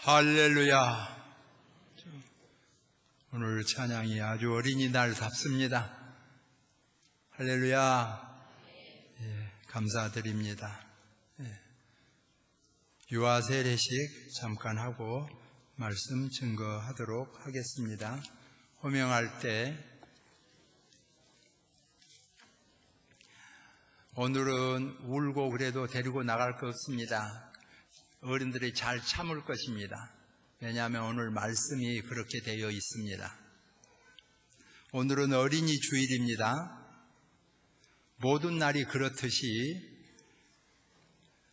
할렐루야. 오늘 찬양이 아주 어린이날답습니다. 할렐루야. 예, 감사드립니다. 유아 세례식 잠깐 하고 말씀 증거하도록 하겠습니다. 호명할 때 오늘은 울고 그래도 데리고 나갈 거 없습니다. 어른들이 잘 참을 것입니다. 왜냐하면 오늘 말씀이 그렇게 되어 있습니다. 오늘은 어린이 주일입니다. 모든 날이 그렇듯이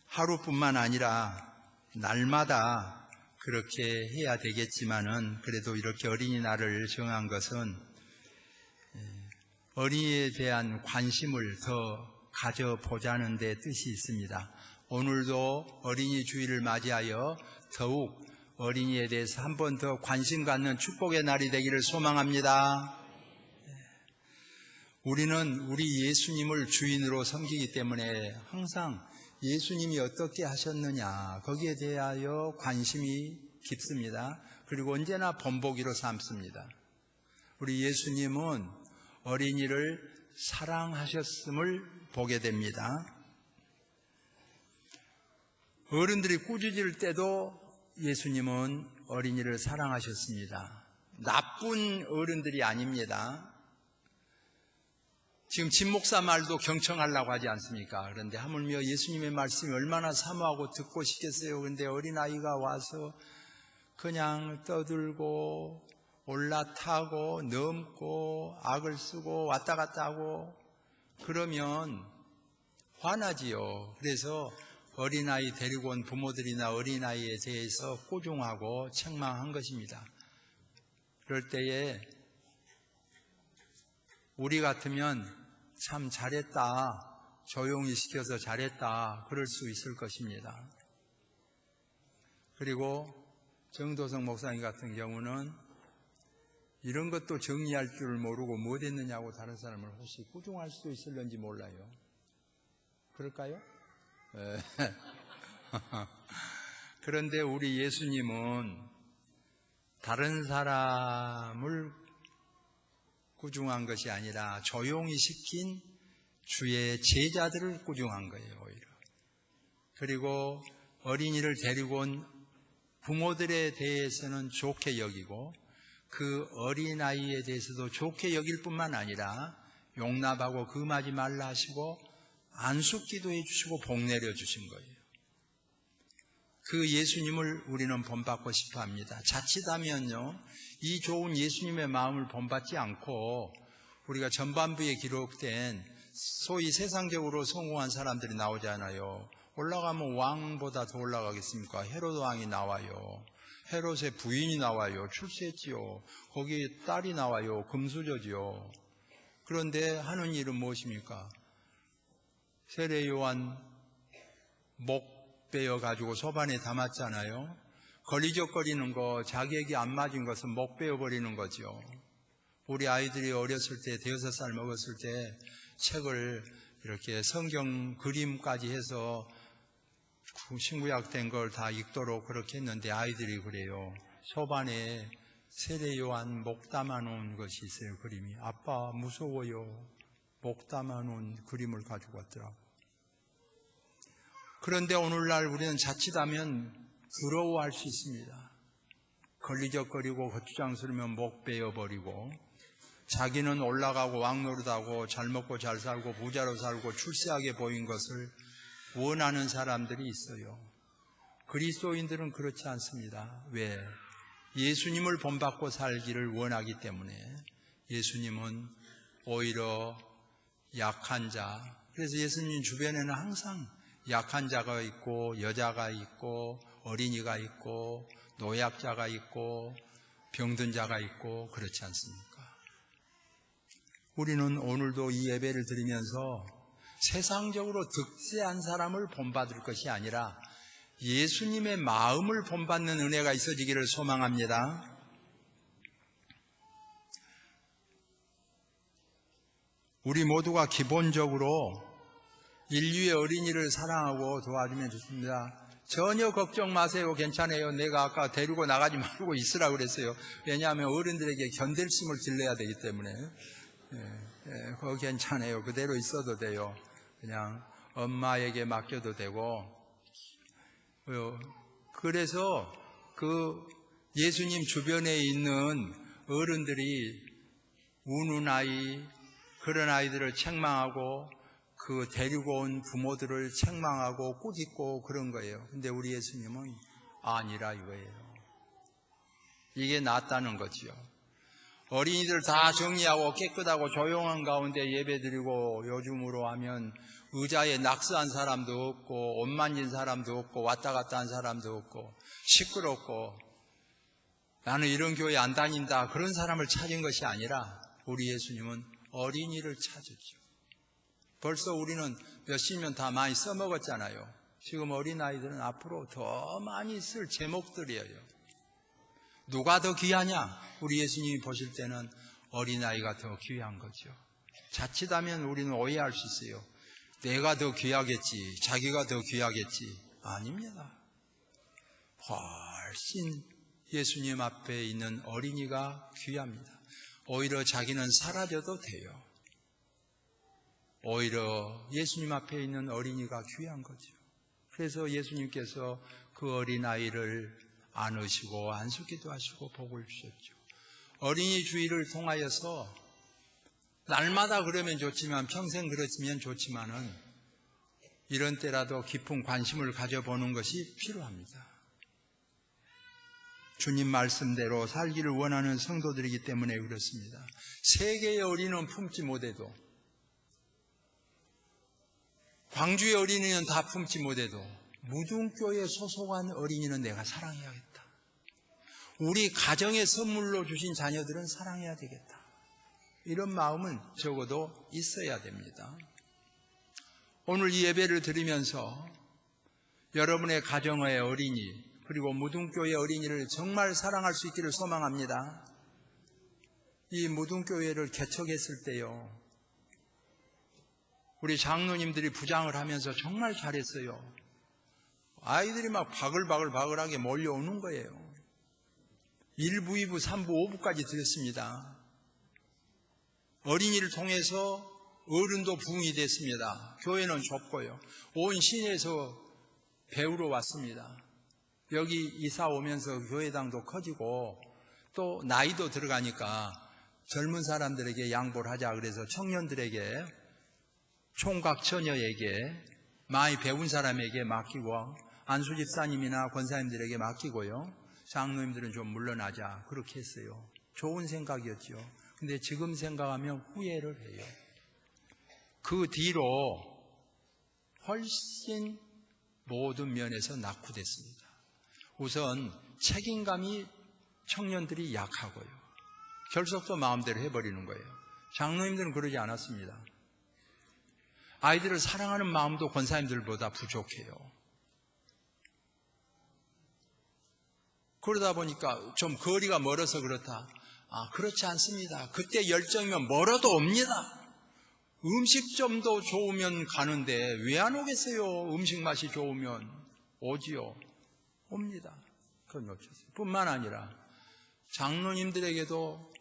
하루뿐만 아니라 날마다 그렇게 해야 되겠지만은 그래도 이렇게 어린이날을 정한 것은 어린이에 대한 관심을 더 가져보자는 데 뜻이 있습니다. 오늘도 어린이 주일을 맞이하여 더욱 어린이에 대해서 한 번 더 관심 갖는 축복의 날이 되기를 소망합니다. 우리는 우리 예수님을 주인으로 섬기기 때문에 항상 예수님이 어떻게 하셨느냐 거기에 대하여 관심이 깊습니다. 그리고 언제나 본보기로 삼습니다. 우리 예수님은 어린이를 사랑하셨음을 보게 됩니다. 어른들이 꾸짖을 때도 예수님은 어린이를 사랑하셨습니다. 나쁜 어른들이 아닙니다. 지금 진 목사 말도 경청하려고 하지 않습니까? 그런데 하물며 예수님의 말씀이 얼마나 사모하고 듣고 싶겠어요. 그런데 어린아이가 와서 그냥 떠들고 올라타고 넘고 악을 쓰고 왔다 갔다 하고 그러면 화나지요. 그래서 어린아이 데리고 온 부모들이나 어린아이에 대해서 꾸중하고 책망한 것입니다. 그럴 때에 우리 같으면 참 잘했다, 조용히 시켜서 잘했다 그럴 수 있을 것입니다. 그리고 정도성 목사님 같은 경우는 이런 것도 정리할 줄 모르고 뭐 됐느냐고 다른 사람을 혹시 꾸중할 수도 있을런지 몰라요. 그럴까요? 그런데 우리 예수님은 다른 사람을 꾸중한 것이 아니라 조용히 시킨 주의 제자들을 꾸중한 거예요. 오히려. 그리고 어린이를 데리고 온 부모들에 대해서는 좋게 여기고 그 어린아이에 대해서도 좋게 여길 뿐만 아니라 용납하고 금하지 말라 하시고 안숙기도 해주시고 복 내려주신 거예요. 그 예수님을 우리는 본받고 싶어합니다. 자칫하면요, 이 좋은 예수님의 마음을 본받지 않고 우리가 전반부에 기록된 소위 세상적으로 성공한 사람들이 나오잖아요. 올라가면 왕보다 더 올라가겠습니까? 헤롯 왕이 나와요. 헤롯의 부인이 나와요. 출세했지요. 거기에 딸이 나와요. 금수저지요. 그런데 하는 일은 무엇입니까? 세례 요한 목 베어가지고 소반에 담았잖아요. 걸리적거리는 거, 자기에게 안 맞은 것은 목 베어버리는 거죠. 우리 아이들이 어렸을 때, 5살 먹었을 때 책을 이렇게 성경 그림까지 해서 신구약 된 걸 다 읽도록 그렇게 했는데 아이들이 그래요. 소반에 세례 요한 목 담아놓은 것이 있어요. 그림이. 아빠 무서워요. 목 담아놓은 그림을 가지고 왔더라고. 그런데 오늘날 우리는 자칫하면 부러워할 수 있습니다. 걸리적거리고 거추장스러우면 목 베어버리고, 자기는 올라가고 왕노릇하고 잘 먹고 잘 살고 부자로 살고 출세하게 보인 것을 원하는 사람들이 있어요. 그리스도인들은 그렇지 않습니다. 왜? 예수님을 본받고 살기를 원하기 때문에. 예수님은 오히려 약한 자, 그래서 예수님 주변에는 항상 약한 자가 있고 여자가 있고 어린이가 있고 노약자가 있고 병든 자가 있고 그렇지 않습니까? 우리는 오늘도 이 예배를 드리면서 세상적으로 득세한 사람을 본받을 것이 아니라 예수님의 마음을 본받는 은혜가 있어지기를 소망합니다. 우리 모두가 기본적으로 인류의 어린이를 사랑하고 도와주면 좋습니다. 전혀 걱정 마세요. 괜찮아요. 내가 아까 데리고 나가지 말고 있으라고 그랬어요. 왜냐하면 어른들에게 견딜심을 길러야 되기 때문에. 그거 괜찮아요. 그대로 있어도 돼요. 그냥 엄마에게 맡겨도 되고. 그래서 그 예수님 주변에 있는 어른들이 우는 아이, 그런 아이들을 책망하고 그 데리고 온 부모들을 책망하고 꾸짖고 그런 거예요. 근데 우리 예수님은 아니라 이거예요. 이게 낫다는 거지요. 어린이들 다 정리하고 깨끗하고 조용한 가운데 예배드리고 요즘으로 하면 의자에 낙서한 사람도 없고 옷 만진 사람도 없고 왔다 갔다 한 사람도 없고 시끄럽고 나는 이런 교회 안 다닌다 그런 사람을 찾은 것이 아니라 우리 예수님은 어린이를 찾았죠. 벌써 우리는 몇십 년 다 많이 써먹었잖아요. 지금 어린아이들은 앞으로 더 많이 쓸 제목들이에요. 누가 더 귀하냐? 우리 예수님이 보실 때는 어린아이가 더 귀한 거죠. 자칫하면 우리는 오해할 수 있어요. 내가 더 귀하겠지, 자기가 더 귀하겠지. 아닙니다. 훨씬 예수님 앞에 있는 어린이가 귀합니다. 오히려 자기는 사라져도 돼요. 오히려 예수님 앞에 있는 어린이가 귀한 거죠. 그래서 예수님께서 그 어린아이를 안으시고 안수기도 하시고 복을 주셨죠. 어린이 주의를 통하여서 날마다 그러면 좋지만 평생 그렇으면 좋지만은 이런 때라도 깊은 관심을 가져보는 것이 필요합니다. 주님 말씀대로 살기를 원하는 성도들이기 때문에 그렇습니다. 세계의 어린이는 품지 못해도, 광주의 어린이는 다 품지 못해도 무등교에 소속한 어린이는 내가 사랑해야겠다. 우리 가정의 선물로 주신 자녀들은 사랑해야 되겠다. 이런 마음은 적어도 있어야 됩니다. 오늘 이 예배를 드리면서 여러분의 가정의 어린이 그리고 무등교회 어린이를 정말 사랑할 수 있기를 소망합니다. 이 무등교회를 개척했을 때요, 우리 장로님들이 부장을 하면서 정말 잘했어요. 아이들이 막 바글바글하게 몰려오는 거예요. 1부, 2부, 3부, 5부까지 드렸습니다. 어린이를 통해서 어른도 부흥이 됐습니다. 교회는 좁고요. 온 시내에서 배우러 왔습니다. 여기 이사 오면서 교회당도 커지고 또 나이도 들어가니까 젊은 사람들에게 양보를 하자 그래서 청년들에게, 총각 처녀에게, 많이 배운 사람에게 맡기고 안수집사님이나 권사님들에게 맡기고요, 장로님들은 좀 물러나자 그렇게 했어요. 좋은 생각이었죠. 근데 지금 생각하면 후회를 해요. 그 뒤로 훨씬 모든 면에서 낙후됐습니다. 우선 책임감이 청년들이 약하고요, 결석도 마음대로 해버리는 거예요. 장로님들은 그러지 않았습니다. 아이들을 사랑하는 마음도 권사님들보다 부족해요. 그러다 보니까 좀 거리가 멀어서 그렇다. 그렇지 않습니다. 그때 열정이면 멀어도 옵니다. 음식점도 좋으면 가는데 왜 안 오겠어요? 음식 맛이 좋으면 오지요. 옵니다. 그건 놓쳤어요. 뿐만 아니라 장로님들에게도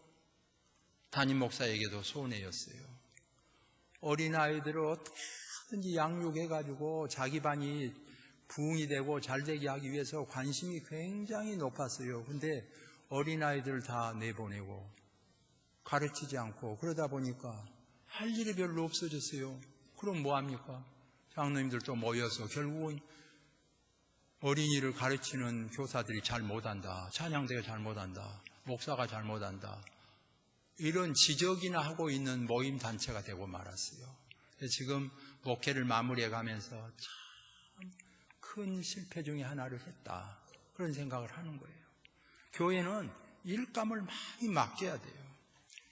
담임 목사에게도 손해였어요. 어린아이들을 어떻게든지 양육해가지고 자기 반이 부흥이 되고 잘되게 하기 위해서 관심이 굉장히 높았어요. 근데 어린아이들을 다 내보내고 가르치지 않고 그러다 보니까 할 일이 별로 없어졌어요. 그럼 뭐합니까? 장로님들도 모여서 결국은 어린이를 가르치는 교사들이 잘 못한다. 찬양대가 잘 못한다. 목사가 잘 못한다. 이런 지적이나 하고 있는 모임 단체가 되고 말았어요. 지금 목회를 마무리해 가면서 참 큰 실패 중에 하나를 했다. 그런 생각을 하는 거예요. 교회는 일감을 많이 맡겨야 돼요.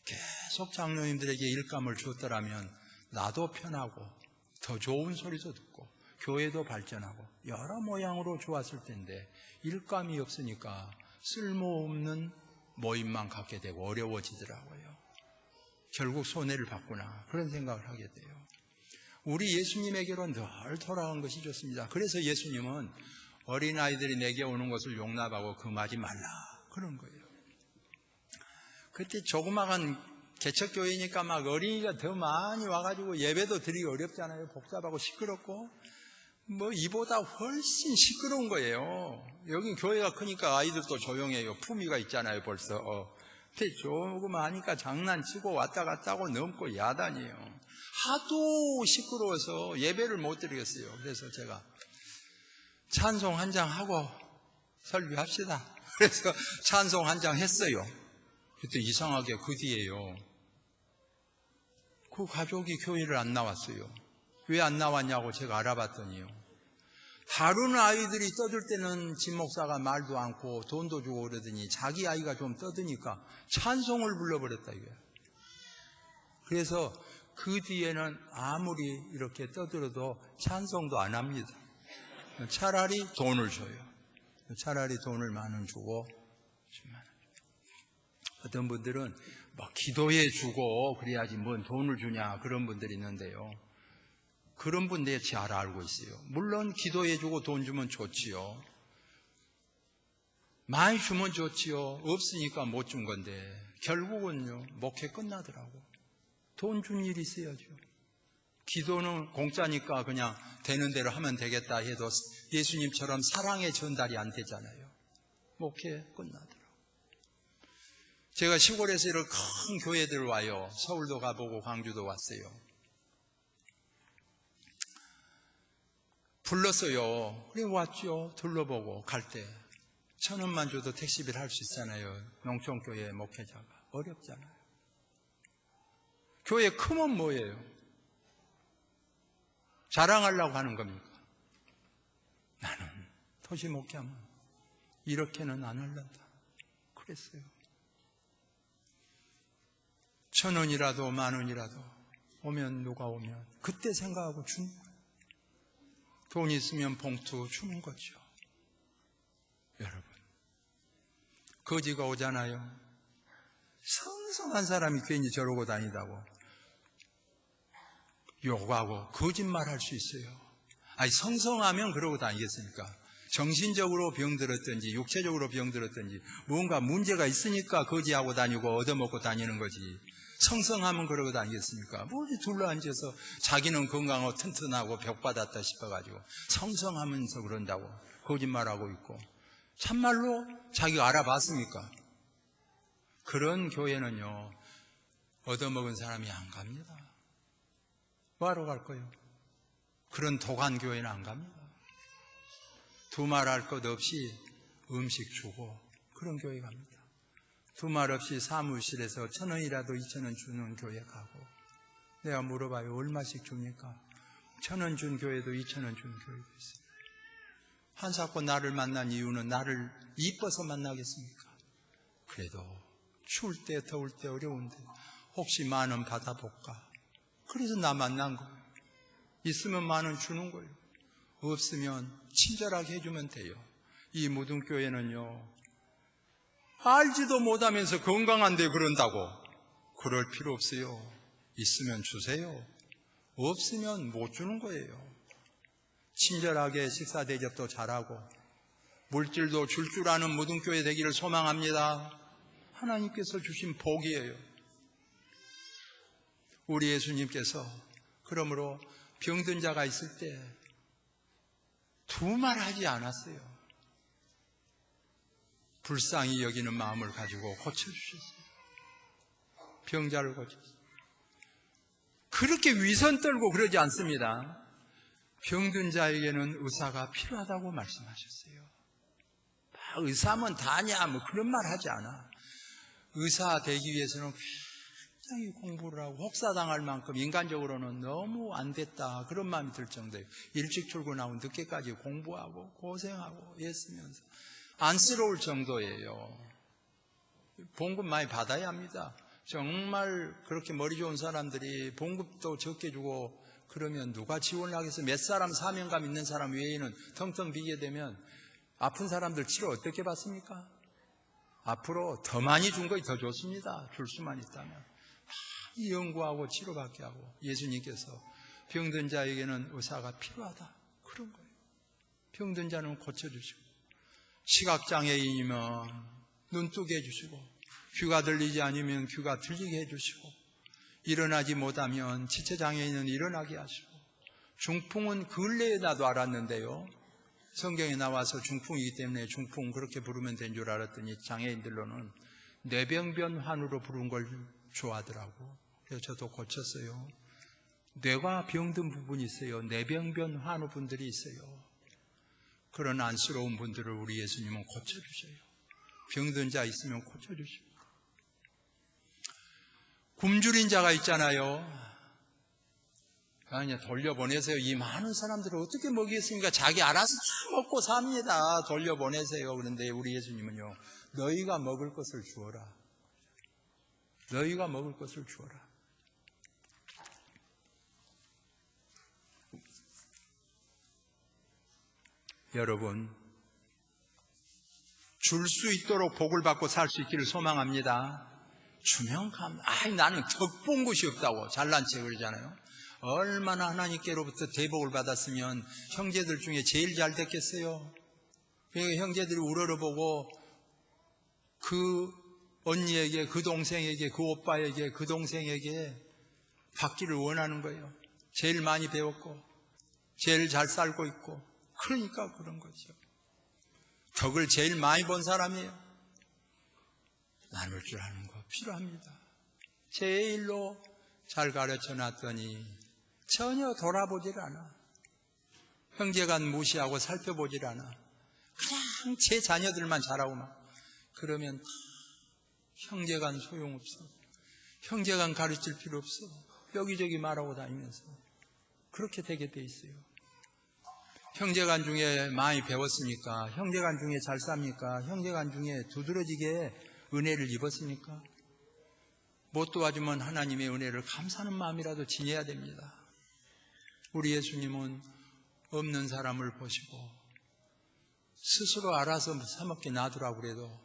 계속 장로님들에게 일감을 줬더라면 나도 편하고 더 좋은 소리도 듣고 교회도 발전하고 여러 모양으로 좋았을 텐데 일감이 없으니까 쓸모없는 모임만 갖게 되고 어려워지더라고요. 결국 손해를 봤구나 그런 생각을 하게 돼요. 우리 예수님에게로 늘 돌아간 것이 좋습니다. 그래서 예수님은 어린아이들이 내게 오는 것을 용납하고 금하지 말라 그런 거예요. 그때 조그마한 개척교회니까 막 어린이가 더 많이 와가지고 예배도 드리기 어렵잖아요. 복잡하고 시끄럽고 뭐 이보다 훨씬 시끄러운 거예요. 여긴 교회가 크니까 아이들도 조용해요. 품위가 있잖아요 벌써. 근데 조금 하니까 장난치고 왔다 갔다 하고 넘고 야단이에요. 하도 시끄러워서 예배를 못 드리겠어요. 그래서 제가 찬송 한 장 하고 설교합시다. 그래서 찬송 한 장 했어요. 그때 이상하게 그 뒤에요. 그 가족이 교회를 안 나왔어요. 왜 안 나왔냐고 제가 알아봤더니요. 다른 아이들이 떠들 때는 진 목사가 말도 않고 돈도 주고 그러더니 자기 아이가 좀 떠드니까 찬송을 불러버렸다 이거예요. 그래서 그 뒤에는 아무리 이렇게 떠들어도 찬송도 안 합니다. 차라리 돈을 줘요. 차라리 돈을 만원 주고 어떤 분들은 뭐 기도해 주고 그래야지 뭔 돈을 주냐 그런 분들이 있는데요. 그런 분들이 잘 알고 있어요. 물론 기도해 주고 돈 주면 좋지요. 많이 주면 좋지요. 없으니까 못 준 건데 결국은요 목회 끝나더라고. 돈 준 일이 있어야죠. 기도는 공짜니까 그냥 되는 대로 하면 되겠다 해도 예수님처럼 사랑의 전달이 안 되잖아요. 목회 끝나더라고. 제가 시골에서 이런 큰 교회들 와요. 서울도 가보고 광주도 왔어요. 불렀어요. 그래 왔죠. 둘러보고 갈 때 1,000원만 줘도 택시비를 할 수 있잖아요. 농촌교회 목회자가 어렵잖아요. 교회 크면 뭐예요? 자랑하려고 하는 겁니까? 나는 도시 목회하면 이렇게는 안 할란다. 그랬어요. 1,000원이라도 10,000원이라도 오면 누가 오면 그때 생각하고 주는 거예요. 돈 있으면 봉투 주는 거죠. 여러분 거지가 오잖아요. 성성한 사람이 괜히 저러고 다니다고 욕하고 거짓말할 수 있어요. 아니 성성하면 그러고 다니겠습니까? 정신적으로 병들었든지 육체적으로 병들었든지 뭔가 문제가 있으니까 거지하고 다니고 얻어먹고 다니는 거지. 성성하면 그러고 다니겠습니까? 뭐지 둘러앉아서 자기는 건강하고 튼튼하고 벽받았다 싶어가지고 성성하면서 그런다고 거짓말하고 있고 참말로 자기가 알아봤습니까? 그런 교회는요 얻어먹은 사람이 안 갑니다. 뭐하러 갈 거예요? 그런 도관 교회는 안 갑니다. 두말할 것 없이 음식 주고 그런 교회 갑니다. 두말 없이 사무실에서 1,000원이라도 2,000원 주는 교회 가고 내가 물어봐요. 얼마씩 줍니까? 1,000원 준 교회도 2,000원 준 교회도 있어요. 한사코 나를 만난 이유는 나를 이뻐서 만나겠습니까? 그래도 추울 때 더울 때 어려운데 혹시 10,000원 받아볼까? 그래서 나 만난 거예요. 있으면 10,000원 주는 거예요. 없으면 친절하게 해주면 돼요. 이 무등교회는요, 알지도 못하면서 건강한데 그런다고 그럴 필요 없어요. 있으면 주세요. 없으면 못 주는 거예요. 친절하게 식사 대접도 잘하고 물질도 줄 줄 아는 무등교회 되기를 소망합니다. 하나님께서 주신 복이에요. 우리 예수님께서 그러므로 병든 자가 있을 때 두말 하지 않았어요. 불쌍히 여기는 마음을 가지고 고쳐주셨어요. 병자를 고쳤어요. 그렇게 위선 떨고 그러지 않습니다. 병든 자에게는 의사가 필요하다고 말씀하셨어요. 의사면 다냐 뭐 그런 말 하지 않아. 의사 되기 위해서는 굉장히 공부를 하고 혹사당할 만큼 인간적으로는 너무 안 됐다 그런 마음이 들 정도예요. 일찍 출근하고 늦게까지 공부하고 고생하고 애쓰면서 안쓰러울 정도예요. 봉급 많이 받아야 합니다. 정말 그렇게 머리 좋은 사람들이 봉급도 적게 주고 그러면 누가 지원을 하겠어요? 몇 사람 사명감 있는 사람 외에는 텅텅 비게 되면 아픈 사람들 치료 어떻게 받습니까? 앞으로 더 많이 준 것이 더 좋습니다. 줄 수만 있다면 많이 연구하고 치료받게 하고 예수님께서 병든 자에게는 의사가 필요하다 그런 거예요. 병든 자는 고쳐주시고 시각장애인이면 눈 뜨게 해주시고 귀가 들리지 않으면 귀가 들리게 해주시고 일어나지 못하면 지체장애인은 일어나게 하시고 중풍은 근래에 나도 알았는데요. 성경에 나와서 중풍이기 때문에 중풍 그렇게 부르면 된 줄 알았더니 장애인들로는 뇌병변환으로 부른 걸 좋아하더라고. 그래서 저도 고쳤어요. 뇌가 병든 부분이 있어요. 뇌병변환우 분들이 있어요. 그런 안쓰러운 분들을 우리 예수님은 고쳐주셔요. 병든 자 있으면 고쳐주시고 굶주린 자가 있잖아요. 아니 돌려보내세요. 이 많은 사람들을 어떻게 먹이겠습니까? 자기 알아서 다 먹고 삽니다. 돌려보내세요. 그런데 우리 예수님은요, 너희가 먹을 것을 주어라. 너희가 먹을 것을 주어라. 여러분, 줄 수 있도록 복을 받고 살 수 있기를 소망합니다. 주면 감. 나는 덕 본 것이 없다고 잘난 체 그러잖아요. 얼마나 하나님께로부터 대복을 받았으면 형제들 중에 제일 잘 됐겠어요. 형제들이 우러러보고 그 언니에게, 그 동생에게, 그 오빠에게, 그 동생에게 받기를 원하는 거예요. 제일 많이 배웠고 제일 잘 살고 있고 그러니까 그런 거죠. 덕을 제일 많이 본 사람이에요. 나눌 줄 아는 거 필요합니다. 제일로 잘 가르쳐 놨더니 전혀 돌아보질 않아. 형제간 무시하고 살펴보질 않아. 그냥 제 자녀들만 잘하고 막 그러면 형제간 소용없어. 형제간 가르칠 필요 없어. 여기저기 말하고 다니면서 그렇게 되게 돼 있어요. 형제간 중에 많이 배웠습니까? 형제간 중에 잘 삽니까? 형제간 중에 두드러지게 은혜를 입었습니까? 못 도와주면 하나님의 은혜를 감사하는 마음이라도 지녀야 됩니다. 우리 예수님은 없는 사람을 보시고 스스로 알아서 사먹게 놔두라고 그래도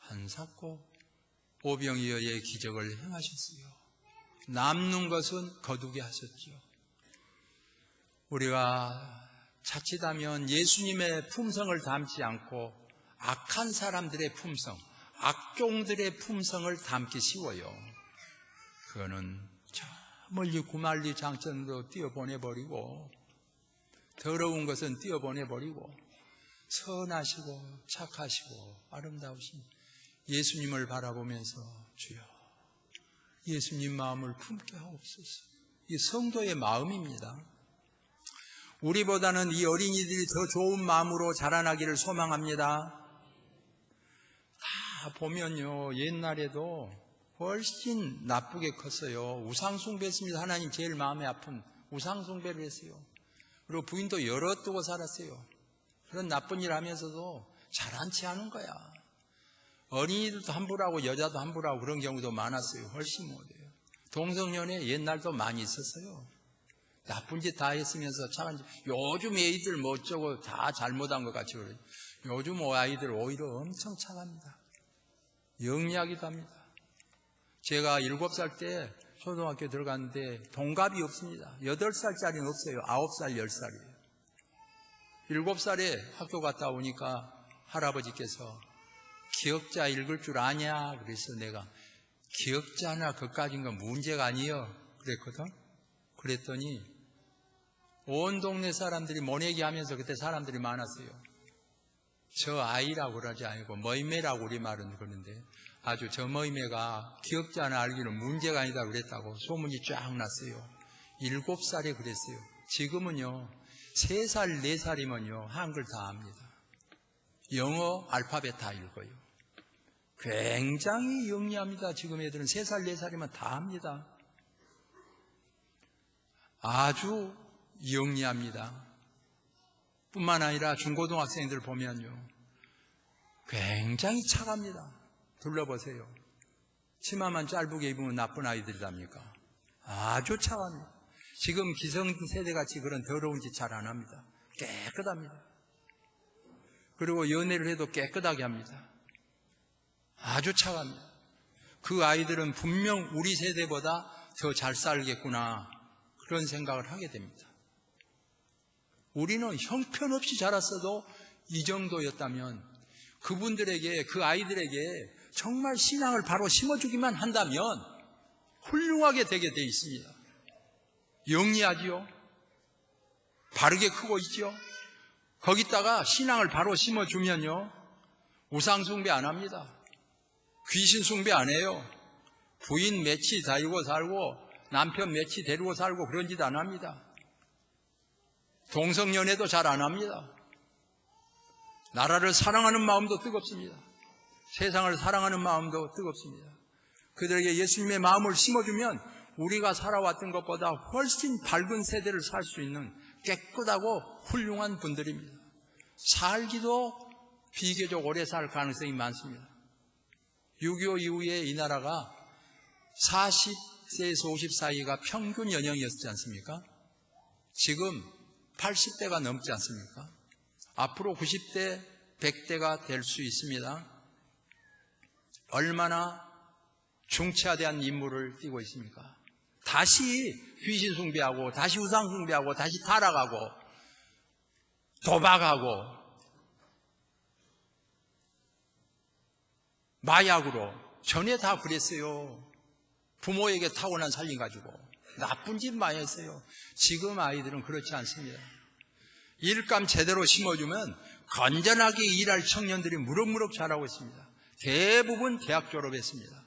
안 샀고 오병이어의 기적을 행하셨어요. 남는 것은 거두게 하셨죠. 우리가 자칫하면 예수님의 품성을 담지 않고 악한 사람들의 품성, 악종들의 품성을 담기 쉬워요. 그거는 저 멀리 구만리 장천으로 띄어보내버리고 더러운 것은 띄어보내버리고 선하시고 착하시고 아름다우신 예수님을 바라보면서 주여 예수님 마음을 품게 하옵소서. 이 성도의 마음입니다. 우리보다는 이 어린이들이 더 좋은 마음으로 자라나기를 소망합니다. 다 보면요 옛날에도 훨씬 나쁘게 컸어요. 우상숭배했습니다. 하나님 제일 마음에 아픈 우상숭배를 했어요. 그리고 부인도 여럿 두고 살았어요. 그런 나쁜 일 하면서도 잘한 체 하는 거야. 어린이들도 함부로 하고 여자도 함부로 하고 그런 경우도 많았어요. 훨씬 못해요. 동성연애 옛날도 많이 있었어요. 나쁜 짓 다 했으면서 착한 짓. 요즘 애들 뭐 어쩌고 다 잘못한 것 같이 그래요. 요즘 아이들 오히려 엄청 착합니다. 영리하기도 합니다. 제가 7살 때 초등학교 들어갔는데 동갑이 없습니다. 8살짜리는 없어요. 9살, 10살이에요. 7살에 학교 갔다 오니까 할아버지께서 기억자 읽을 줄 아냐? 그래서 내가 기억자나 그까진 건 문제가 아니에요. 그랬거든. 그랬더니 온 동네 사람들이 모내기 하면서 그때 사람들이 많았어요. 저 아이라고 그러지 않고 머이매라고 우리말은 그러는데 아주 저 머이매가 기억자나 알기는 문제가 아니다 그랬다고 소문이 쫙 났어요. 7살에 그랬어요. 지금은요 3살, 4살이면요 한글 다 압니다. 영어 알파벳 다 읽어요. 굉장히 영리합니다. 지금 애들은 3살, 4살이면 다 합니다. 아주 영리합니다. 뿐만 아니라 중고등학생들 보면요 굉장히 차갑니다. 둘러보세요. 치마만 짧게 입으면 나쁜 아이들이랍니까? 아주 차갑니다. 지금 기성세대같이 그런 더러운 짓 잘 안 합니다. 깨끗합니다. 그리고 연애를 해도 깨끗하게 합니다. 아주 차갑니다. 그 아이들은 분명 우리 세대보다 더 잘 살겠구나 그런 생각을 하게 됩니다. 우리는 형편없이 자랐어도 이 정도였다면 그분들에게, 그 아이들에게 정말 신앙을 바로 심어주기만 한다면 훌륭하게 되게 돼 있습니다. 영리하지요. 바르게 크고 있죠. 거기다가 신앙을 바로 심어주면요 우상숭배 안 합니다. 귀신숭배 안 해요. 부인 매치 데리고 살고 남편 매치 데리고 살고 그런 짓 안 합니다. 동성연애도 잘 안 합니다. 나라를 사랑하는 마음도 뜨겁습니다. 세상을 사랑하는 마음도 뜨겁습니다. 그들에게 예수님의 마음을 심어주면 우리가 살아왔던 것보다 훨씬 밝은 세대를 살 수 있는 깨끗하고 훌륭한 분들입니다. 살기도 비교적 오래 살 가능성이 많습니다. 6.25 이후에 이 나라가 40세에서 50 사이가 평균 연령이었지 않습니까? 지금 80대가 넘지 않습니까? 앞으로 90대, 100대가 될 수 있습니다. 얼마나 중차대한 임무를 띠고 있습니까? 다시 귀신 숭배하고 다시 우상 숭배하고 다시 타락하고 도박하고 마약으로 전에 다 그랬어요. 부모에게 타고난 살림 가지고 나쁜 짓 많이 했어요. 지금 아이들은 그렇지 않습니다. 일감 제대로 심어주면 건전하게 일할 청년들이 무럭무럭 자라고 있습니다. 대부분 대학 졸업했습니다.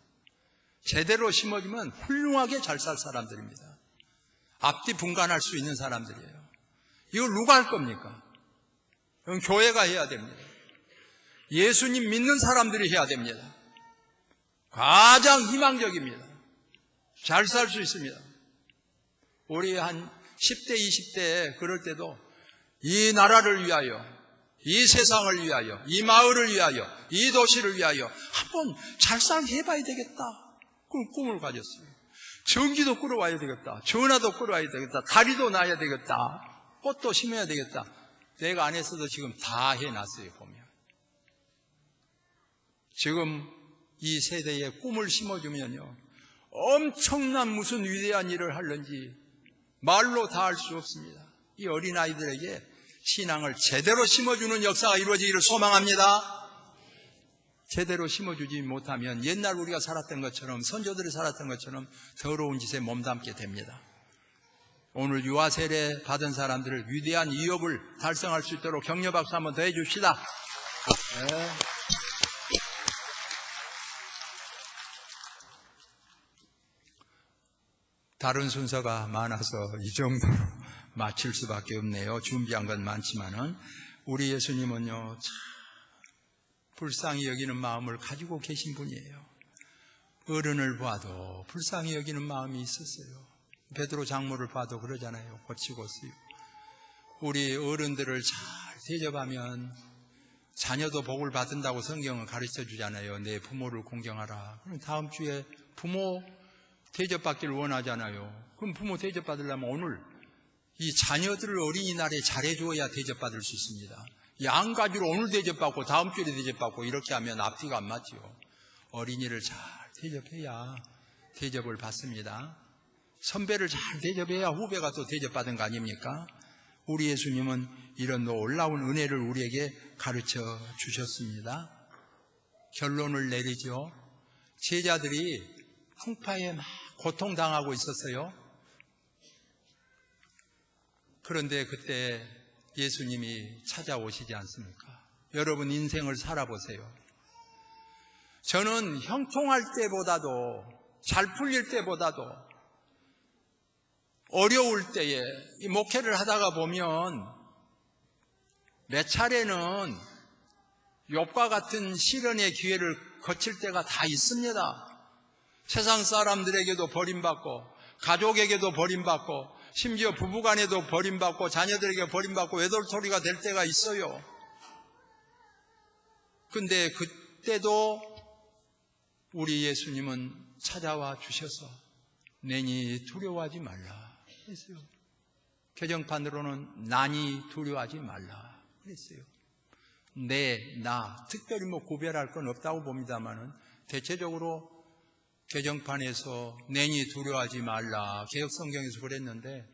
제대로 심어주면 훌륭하게 잘 살 사람들입니다. 앞뒤 분간할 수 있는 사람들이에요. 이걸 누가 할 겁니까? 이건 교회가 해야 됩니다. 예수님 믿는 사람들이 해야 됩니다. 가장 희망적입니다. 잘 살 수 있습니다. 우리 한 10대, 20대 그럴 때도 이 나라를 위하여, 이 세상을 위하여, 이 마을을 위하여, 이 도시를 위하여 한번 잘 살게 해봐야 되겠다. 그런 꿈을 가졌어요. 전기도 끌어와야 되겠다. 전화도 끌어와야 되겠다. 다리도 놔야 되겠다. 꽃도 심어야 되겠다. 내가 안 했어도 지금 다 해놨어요, 보면. 지금 이 세대에 꿈을 심어주면요 엄청난 무슨 위대한 일을 하는지 말로 다 할 수 없습니다. 이 어린아이들에게 신앙을 제대로 심어주는 역사가 이루어지기를 소망합니다. 제대로 심어주지 못하면 옛날 우리가 살았던 것처럼 선조들이 살았던 것처럼 더러운 짓에 몸담게 됩니다. 오늘 유아 세례 받은 사람들을 위대한 이업을 달성할 수 있도록 격려 박수 한번 더 해줍시다. 네. 다른 순서가 많아서 이 정도로 마칠 수밖에 없네요. 준비한 건 많지만은 우리 예수님은요 참 불쌍히 여기는 마음을 가지고 계신 분이에요. 어른을 봐도 불쌍히 여기는 마음이 있었어요. 베드로 장모를 봐도 그러잖아요. 고치고 쓰고. 우리 어른들을 잘 대접하면 자녀도 복을 받는다고 성경은 가르쳐 주잖아요. 내 부모를 공경하라. 그럼 다음 주에 부모 대접받기를 원하잖아요. 그럼 부모 대접받으려면 오늘 이 자녀들을 어린이날에 잘해줘야 대접받을 수 있습니다. 양가지로 오늘 대접받고 다음 주에 대접받고 이렇게 하면 앞뒤가 안 맞죠. 어린이를 잘 대접해야 대접을 받습니다. 선배를 잘 대접해야 후배가 또 대접받은 거 아닙니까? 우리 예수님은 이런 놀라운 은혜를 우리에게 가르쳐 주셨습니다. 결론을 내리죠. 제자들이 풍파에 막 고통당하고 있었어요. 그런데 그때 예수님이 찾아오시지 않습니까? 여러분 인생을 살아보세요. 저는 형통할 때보다도 잘 풀릴 때보다도 어려울 때에 이 목회를 하다가 보면 몇 차례는 욥과 같은 시련의 기회를 거칠 때가 다 있습니다. 세상 사람들에게도 버림받고 가족에게도 버림받고 심지어 부부간에도 버림받고 자녀들에게 버림받고 외톨토리가 될 때가 있어요. 근데 그때도 우리 예수님은 찾아와 주셔서 내니 두려워하지 말라 그랬어요. 개정판으로는 나니 두려워하지 말라 그랬어요. 나 특별히 구별할 건 없다고 봅니다만은 대체적으로 개정판에서 내니 두려워하지 말라, 개혁성경에서 그랬는데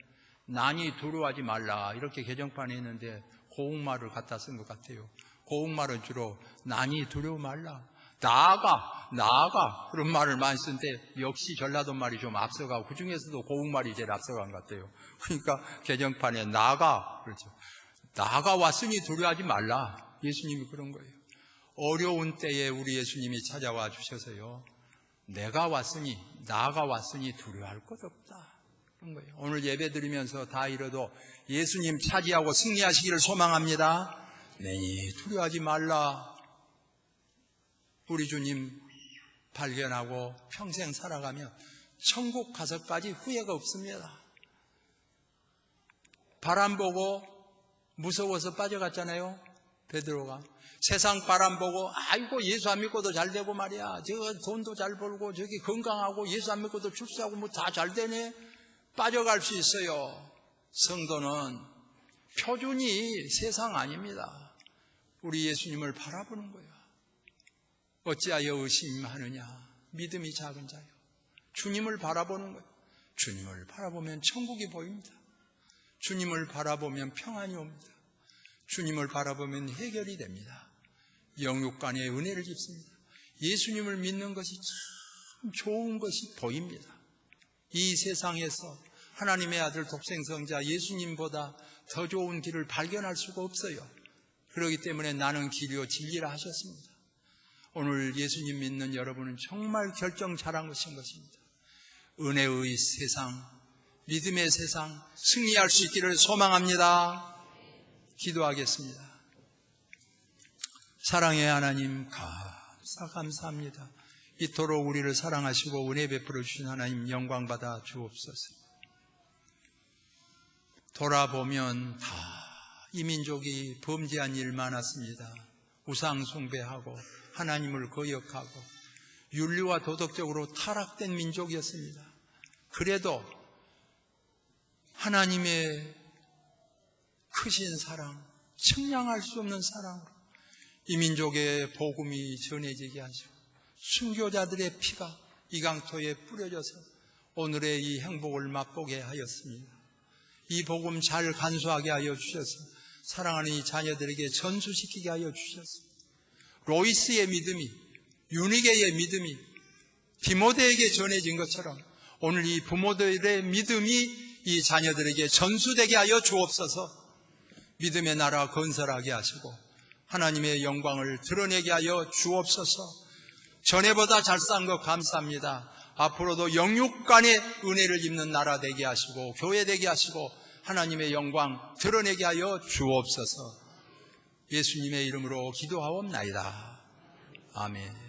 나니 두려워하지 말라 이렇게 개정판에 있는데 고운말을 갖다 쓴 것 같아요. 고운말은 주로 나니 두려워 말라, 나아가 그런 말을 많이 쓰는데 역시 전라도 말이 좀 앞서가고 그 중에서도 고운말이 제일 앞서간 것 같아요. 그러니까 개정판에 나아가 그렇죠. 나아가 왔으니 두려워하지 말라. 예수님이 그런 거예요. 어려운 때에 우리 예수님이 찾아와 주셔서요. 나아가 왔으니 두려워할 것 없다. 그런 거예요. 오늘 예배 드리면서 다 이뤄도 예수님 차지하고 승리하시기를 소망합니다. 내니 두려워하지 말라. 우리 주님 발견하고 평생 살아가면 천국 가서까지 후회가 없습니다. 바람 보고 무서워서 빠져갔잖아요. 베드로가 세상 바람 보고 아이고 예수 안 믿고도 잘 되고 말이야. 저 돈도 잘 벌고 저기 건강하고 예수 안 믿고도 출세하고 뭐 다 잘 되네. 빠져갈 수 있어요. 성도는 표준이 세상 아닙니다. 우리 예수님을 바라보는 거예요. 어찌하여 의심하느냐. 믿음이 작은 자요. 주님을 바라보는 거예요. 주님을 바라보면 천국이 보입니다. 주님을 바라보면 평안이 옵니다. 주님을 바라보면 해결이 됩니다. 영육 간의 은혜를 입습니다. 예수님을 믿는 것이 참 좋은 것이 보입니다. 이 세상에서 하나님의 아들 독생성자 예수님보다 더 좋은 길을 발견할 수가 없어요. 그렇기 때문에 나는 길이요 진리라 하셨습니다. 오늘 예수님 믿는 여러분은 정말 결정 잘한 것인 것입니다. 은혜의 세상, 믿음의 세상 승리할 수 있기를 소망합니다. 기도하겠습니다. 사랑의 하나님 감사합니다. 이토록 우리를 사랑하시고 은혜 베풀어 주신 하나님 영광 받아 주옵소서. 돌아보면 다 이 민족이 범죄한 일 많았습니다. 우상 숭배하고 하나님을 거역하고 윤리와 도덕적으로 타락된 민족이었습니다. 그래도 하나님의 크신 사랑, 측량할 수 없는 사랑으로 이 민족의 복음이 전해지게 하시고 순교자들의 피가 이 강토에 뿌려져서 오늘의 이 행복을 맛보게 하였습니다. 이 복음 잘 간수하게 하여 주셔서 사랑하는 이 자녀들에게 전수시키게 하여 주셨습니다. 로이스의 믿음이, 유니게의 믿음이 디모데에게 전해진 것처럼 오늘 이 부모들의 믿음이 이 자녀들에게 전수되게 하여 주옵소서. 믿음의 나라 건설하게 하시고 하나님의 영광을 드러내게 하여 주옵소서. 전에보다 잘 산 것 감사합니다. 앞으로도 영육간의 은혜를 입는 나라 되게 하시고 교회 되게 하시고 하나님의 영광 드러내게 하여 주옵소서. 예수님의 이름으로 기도하옵나이다. 아멘.